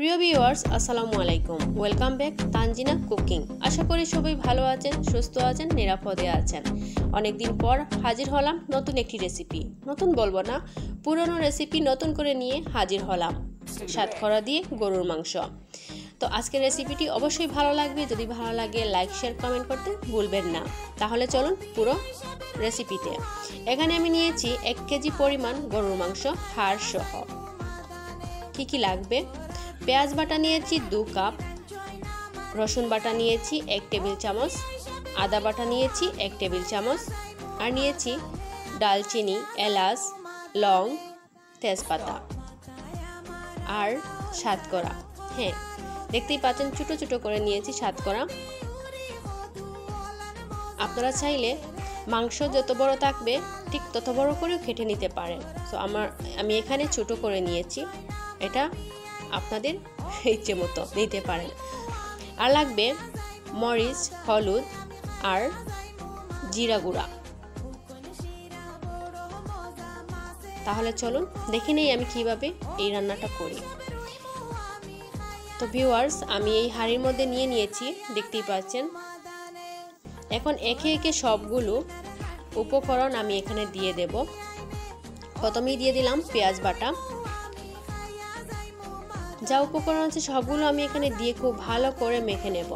প্রিয় ভিউয়ার্স, আসসালামু আলাইকুম। Welcome back Tanjina cooking. আশা করি সবাই ভালো আছেন, সুস্থ আছেন, নিরাপদে আছেন। অনেকদিন পর হাজির হলাম নতুন একটি রেসিপি। নতুন বলবো না, পুরনো রেসিপি নতুন করে নিয়ে হাজির হলাম। সাতকরা দিয়ে গরুর মাংস। তো আজকের রেসিপিটি অবশ্যই ভালো লাগবে। যদি ভালো লাগে লাইক, শেয়ার, কমেন্ট করতে ভুলবেন না। তাহলে চলুন পুরো রেসিপিতে। এখানে আমি নিয়েছি 1 কেজি পরিমাণ গরুর মাংস হাড় সহ। কি লাগবে? পেঁয়াজ বাটা নিয়েছি 2 কাপ, রসুন বাটা নিয়েছি 1 টেবিল চামচ, আদা বাটা নিয়েছি 1 টেবিল চামচ, আর নিয়েছি ডালচিনি, এলাচ, লং, তেজপাতা আর সাতকরা। হ্যাঁ, দেখতেই পাচ্ছেন ছোটো ছোটো করে নিয়েছি সাতকরা। আপনারা চাইলে মাংস যত বড় থাকবে ঠিক তত বড় করেও কেটে নিতে পারেন। তো আমি এখানে ছোটো করে নিয়েছি। এটা আপনাদের ইচ্ছে মতো নিতে পারেন। আর লাগবে মরিচ, হলুদ আর জিরা গুঁড়া। তাহলে চলুন দেখে নেই আমি কিভাবে এই রান্নাটা করি। তো ভিউয়ার্স, আমি এই হাঁড়ির মধ্যে নিয়েছি, দেখতেই পাচ্ছেন। এখন একে একে সবগুলো উপকরণ আমি এখানে দিয়ে দেব। প্রথমেই দিয়ে দিলাম পেঁয়াজ বাটা। যা উপকরণ আছে সবগুলো আমি এখানে দিয়ে খুব ভালো করে মেখে নেব।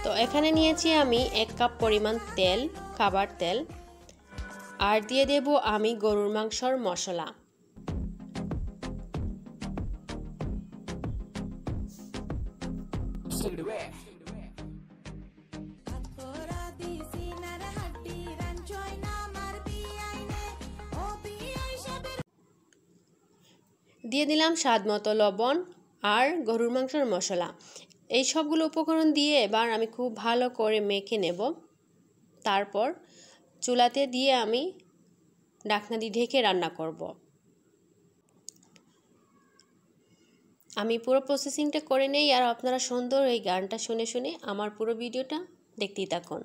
তো এখানে নিয়েছি আমি 1 কাপ পরিমাণ তেল, খাবার তেল, আর দিয়ে দেব আমি গরুর মাংসর মশলা। দিয়ে দিলাম স্বাদ মতো লবণ আর গরুর মাংসের মশলা। এই সবগুলো উপকরণ দিয়ে এবার আমি খুব ভালো করে মেখে নেব। তারপর চুলাতে দিয়ে আমি ঢাকনা দিয়ে ঢেকে রান্না করব। আমি পুরো প্রসেসিংটা করে নেই, আর আপনারা সুন্দর এই গানটা শুনে শুনে আমার পুরো ভিডিওটা দেখতেই থাকুন।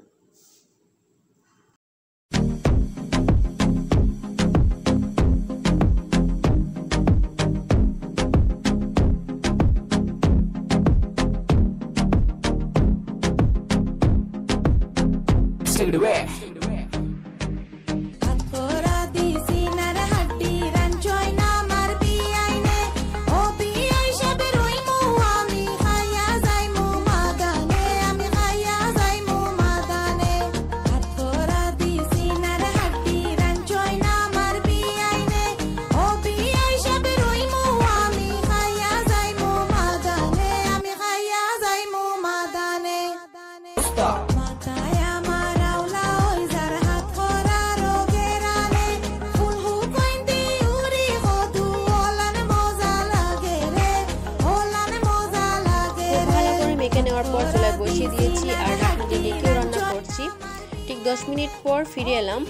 নেওয়ার পর চুলায় বসিয়ে দিয়েছি আর ঢাকনা দিয়ে ঢেকেও রান্না করছি। ঠিক 10 মিনিট পর ফিরে এলাম।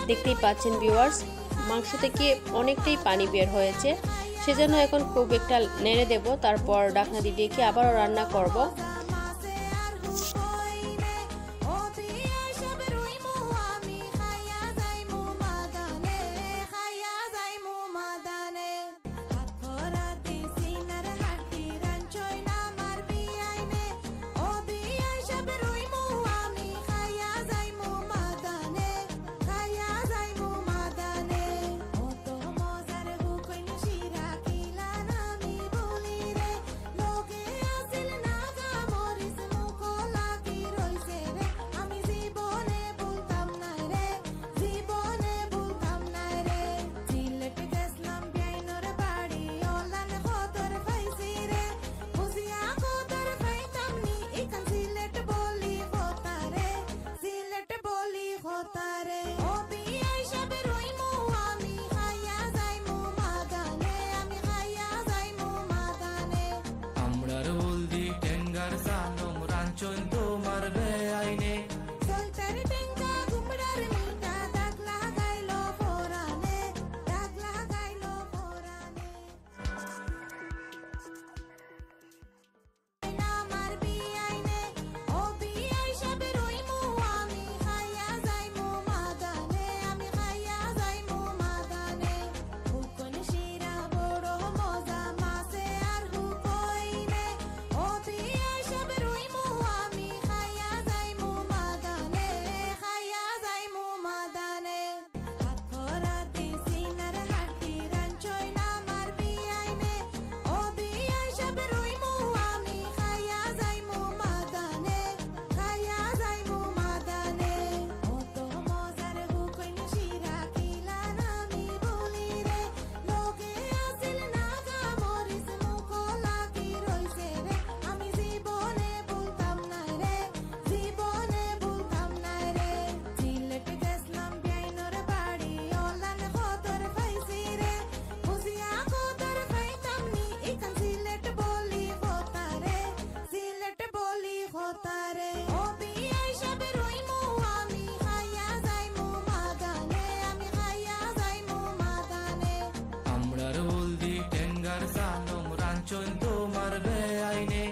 দেখতেই পাচ্ছেন ভিউয়ার্স, মাংস থেকে অনেকটাই পানি বের হয়েছে, সেজন্য এখন খুব একটা নেড়ে দেব। তারপর ঢাকনা দিয়ে ঢেকে আবারও রান্না করব। আমরার হলদি টেঙ্গার সানম রাঞ্চন তোমার বেআইনে আমরার হলদি টেঙ্গার সানম রাঞ্চন তোমার বেআইনে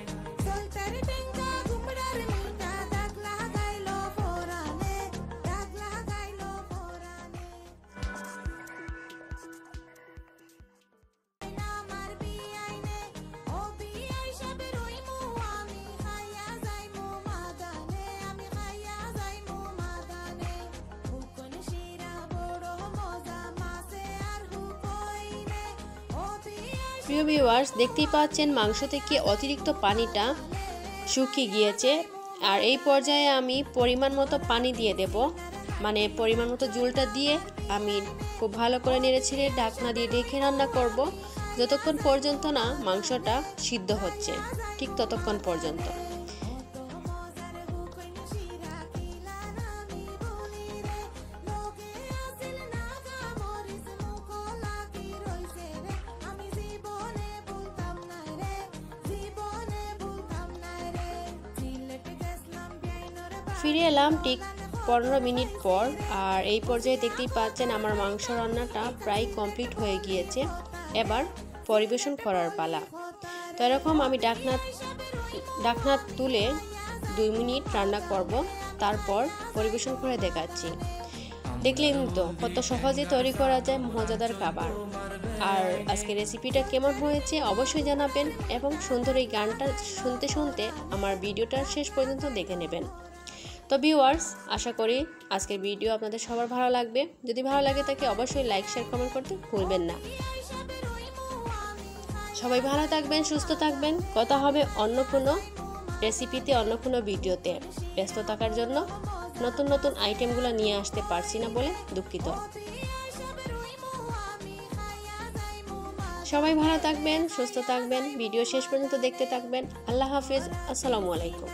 প্রিয় ভিউয়ার্স, দেখতেই পাচ্ছেন মাংস থেকে অতিরিক্ত পানিটা শুকিয়ে গিয়েছে। আর এই পর্যায়ে আমি পরিমাণ মতো পানি দিয়ে দেব, মানে পরিমাণ মতো ঝোলটা দিয়ে আমি খুব ভালো করে নেড়েছেড়ে ঢাকনা দিয়ে ঢেকে রান্না করব যতক্ষণ পর্যন্ত না মাংসটা সিদ্ধ হচ্ছে, ঠিক ততক্ষণ পর্যন্ত। ফিরে এলাম ঠিক 15 মিনিট পর। আর এই পর্যায়ে দেখতেই পাচ্ছেন আমার মাংস রান্নাটা প্রায় কমপ্লিট হয়ে গিয়েছে। এবার পরিবেশন করার পালা। তো এরকম আমি ঢাকনা তুলে 2 মিনিট রান্না করব, তারপর পরিবেশন করে দেখাচ্ছি। দেখলেন তো কত সহজে তৈরি করা যায় মজাদার খাবার। আর আজকের রেসিপিটা কেমন হয়েছে অবশ্যই জানাবেন, এবং সুন্দর এই গানটা শুনতে শুনতে আমার ভিডিওটা শেষ পর্যন্ত দেখে নেবেন। তো ভিউয়ার্স, আশা করি আজকের ভিডিও আপনাদের সবার ভালো লাগবে। যদি ভালো লাগে তাকে অবশ্যই লাইক, শেয়ার, কমেন্ট করতে ভুলবেন না। সবাই ভালো থাকবেন, সুস্থ থাকবেন। কথা হবে অন্য কোনো রেসিপিতে, অন্য কোনো ভিডিওতে। ব্যস্ত থাকার জন্য নতুন নতুন আইটেমগুলো নিয়ে আসতে পারছি না বলে দুঃখিত। সবাই ভালো থাকবেন, সুস্থ থাকবেন। ভিডিও শেষ পর্যন্ত দেখতে থাকবেন। আল্লাহ হাফেজ। আসসালামু আলাইকুম।